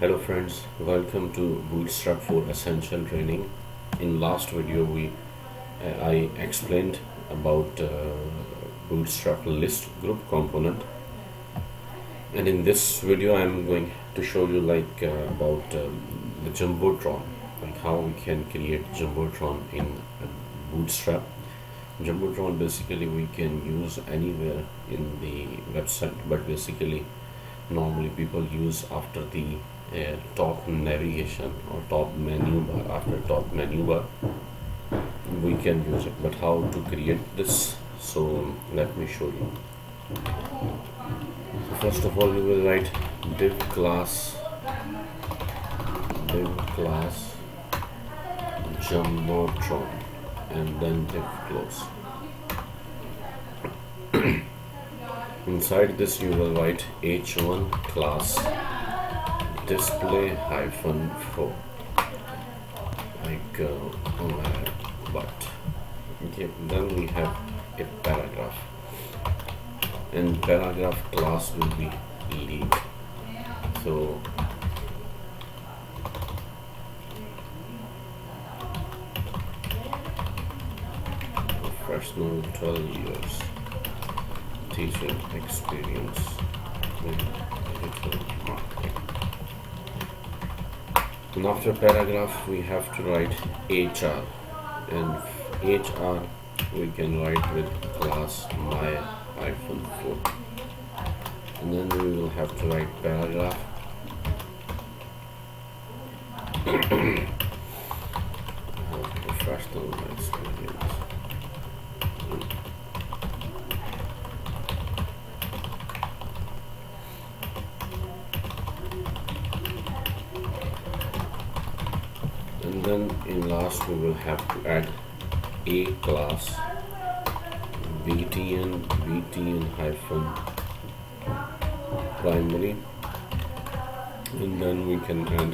Hello friends, welcome to Bootstrap for Essential Training. In last video I explained about Bootstrap list group component, and in this video I am going to show you about the jumbotron, like how we can create jumbotron in Bootstrap. Jumbotron basically we can use anywhere in the website, but basically normally people use after the top navigation or top menu bar. After top menu bar we can use it, but how to create this? So let me show you. First of all, you will write div class jumbotron and then div close. Inside this you will write h1 class display -4, but okay. Then we have a paragraph, and paragraph class will be lead. So professional 12 years teaching experience in digital marketing. And after paragraph we have to write HR, and HR we can write with class my-4, and then we will have to write paragraph professional experience. And then in last we will have to add a class btn hyphen primary, and then we can add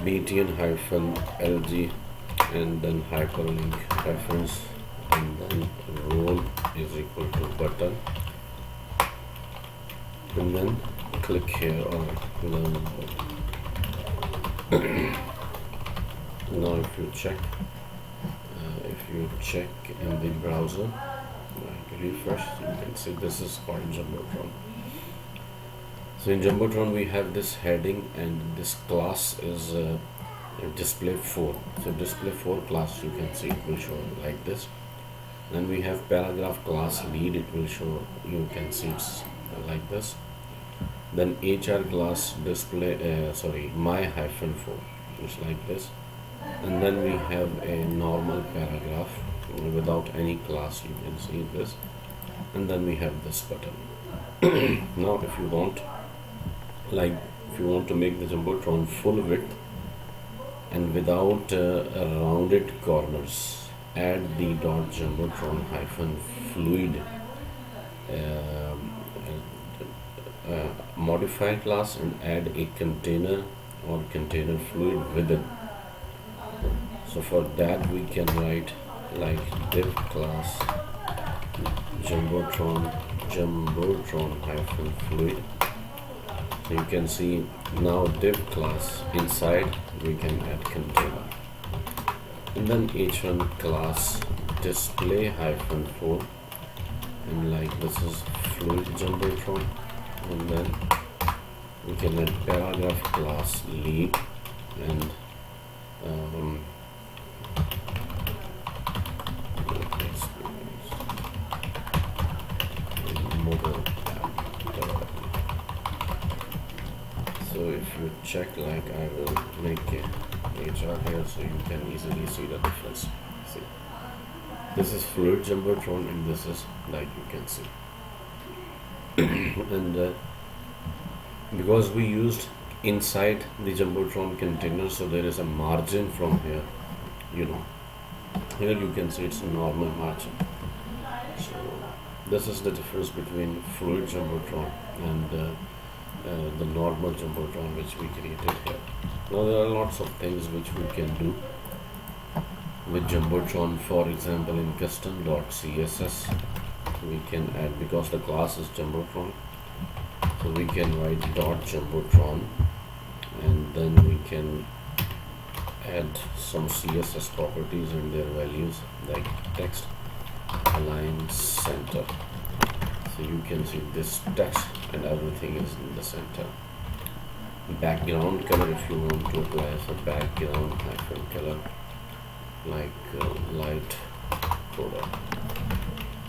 btn hyphen lg, and then hyperlink reference, and then role is equal to button, and then click here or learn. Now if you check in the browser, like refresh, you can see this is called jumbotron. So in jumbotron we have this heading, and this class is display4. So display4 class, you can see it will show like this. Then we have paragraph class lead, it will show, you can see it's like this. Then HR class display my-4, it's like this. And then we have a normal paragraph without any class, you can see this. And then we have this button. Now if you want to make the jumbotron full width and without rounded corners, add the .jumbotron -fluid modify class, and add a container or container fluid within. So for that we can write like div class jumbotron -fluid. So you can see now div class inside we can add container, and then h1 class display -4, and like this is fluid jumbotron, and then we can add paragraph class lead, and mobile app development. So if you check, like I will make a HR here so you can easily see the difference. See, this is fluid jumbotron, and this is, like you can see. And because we used inside the jumbotron container, so there is a margin from here, here you can see it's a normal margin. So this is the difference between fluid jumbotron and the normal jumbotron which we created here. Now there are lots of things which we can do with jumbotron. For example, in custom.css we can add, because the class is jumbotron, So we can write dot jumbotron, and then we can add some CSS properties and their values, like text align center. So you can see this text and everything is in the center. Background color, if you want to apply as a background hyphen color, like light color.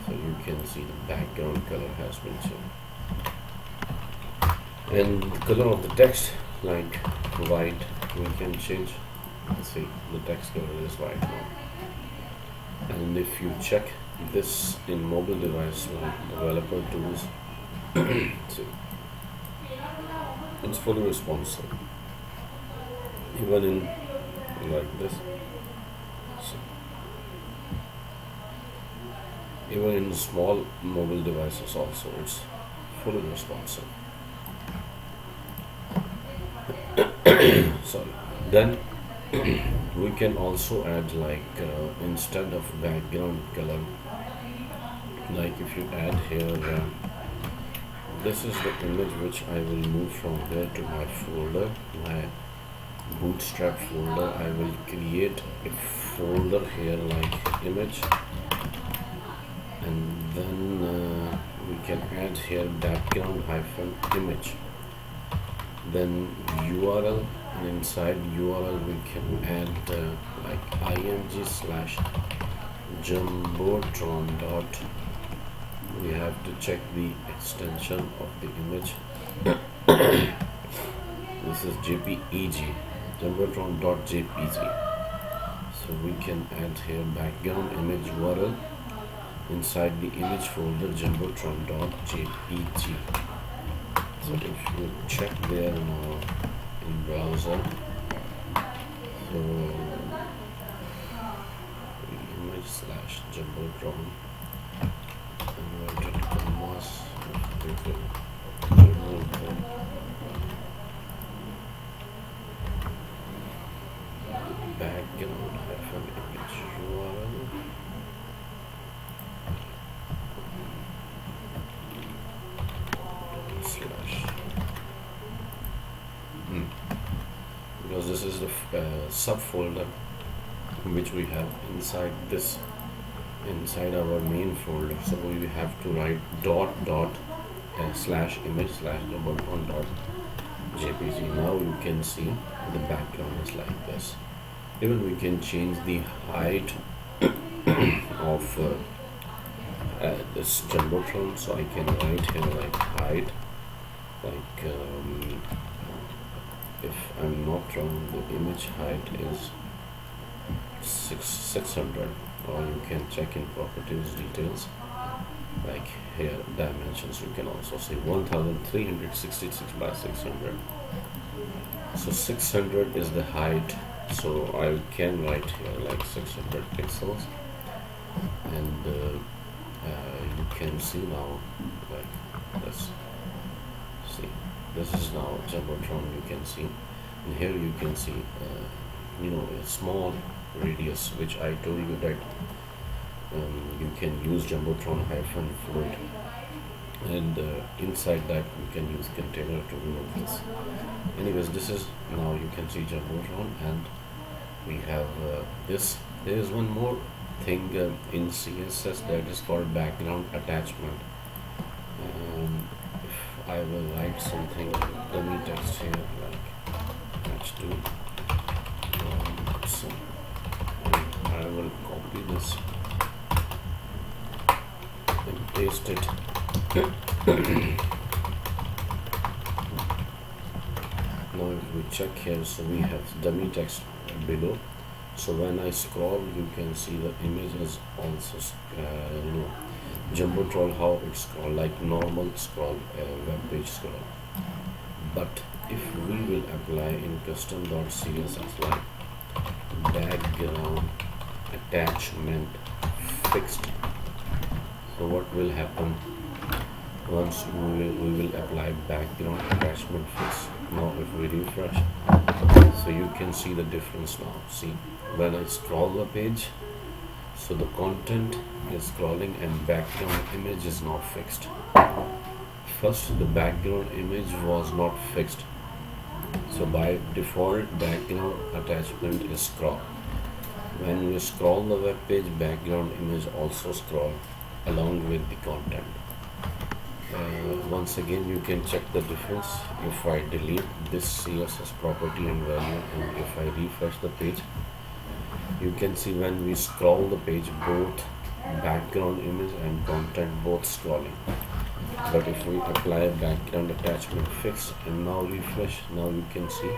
So you can see the background color has been changed, and the color of the text, like white, we can change. Let's see, the text color is white now. And if you check this in mobile device, like developer tools, see, it's fully responsive, even in like this. So, even in small mobile devices also, it's fully responsive. Sorry. Then we can also add, like instead of background color, like if you add here, this is the image which I will move from here to my folder, my Bootstrap folder. I will create a folder here like image, and then we can add here background hyphen image, then URL, and inside URL we can add like img slash jumbotron dot. We have to check the extension of the image. This is JPEG, jumbotron.jpg. So we can add here background image URL, inside the image folder jumbotron.jpg. So if you check there now in browser, so image slash jumbotron, inverted commas, background hyphen image URL, slash, because this is the subfolder which we have inside this, inside our main folder. So we have to write dot slash image slash jumbotron dot jpg. Now you can see the background is like this. Even we can change the height of this jumbotron. So I can write here like height, like if I'm not wrong, the image height is 600, or you can check in properties details, like here dimensions, you can also say 1366 by 600. So 600 is the height, so I can write here like 600 pixels, and you can see now like this. See, this is now jumbotron, you can see, and here you can see a small radius, which I told you that you can use jumbotron hyphen fluid, and inside that you can use container to remove this. Anyways, this is now you can see jumbotron, and we have this. There is one more thing in CSS that is called background attachment. If I will write something dummy text here like attach to, so I will copy this and paste it. Now if we check here, so we have dummy text below. So when I scroll, you can see the image is also jumbotron, how it scroll like normal scroll, web page scroll. But if we will apply in custom.css like background attachment fixed, so what will happen once we will apply background attachment fix? Now if we refresh, so you can see the difference now. See, when I scroll the page, so the content is scrolling and background image is not fixed. first the background image was not fixed, so by default background attachment is scroll. When we scroll the web page, background image also scroll along with the content. Once again, you can check the difference if I delete this CSS property and value, and if I refresh the page, you can see when we scroll the page, both background image and content both scrolling. But if we apply background attachment fixed and now refresh, now you can see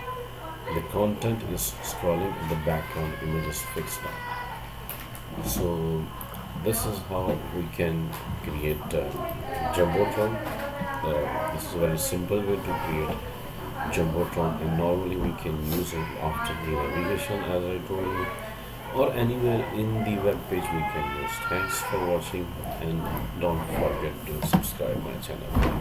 the content is scrolling and the background image is fixed now. So this is how we can create jumbotron. This is a very simple way to create jumbotron, and normally we can use it after the navigation, as I told you, or anywhere in the web page we can use. Thanks for watching, and don't forget to subscribe my channel.